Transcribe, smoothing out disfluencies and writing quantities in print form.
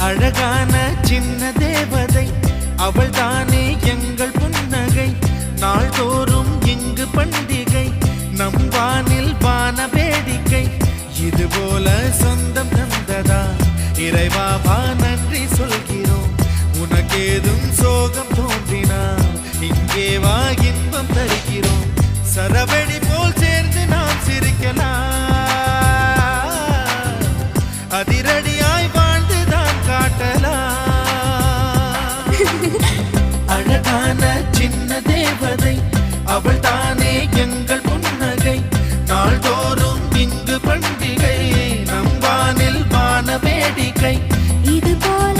அழகான சின்ன தேவதை அவள் தானே எங்கள் புன்னகை. நாள்தோறும் இங்கு பண்டிகை, நம் வானில் வான வேடிக்கை. இதுபோல சொந்தம் தந்ததா இறைவாவா நன்றி சொல்கிறோம். உனக்கேதும் சோகம் தோன்றினால் இங்கே வா இன்பம் தருகிறோம். சரவெடி போல் சேர்ந்து நாம் சிரிக்கலாம், அதிரடியாய் வாழ்ந்துதான் காட்டலாம். அழகான சின்ன தேவதை அவள் தானே எங்கள் புன்னகை. நாள்தோறும் இங்கு பண்டிகை, நம் வானில் வான வேடிக்கை. இது போல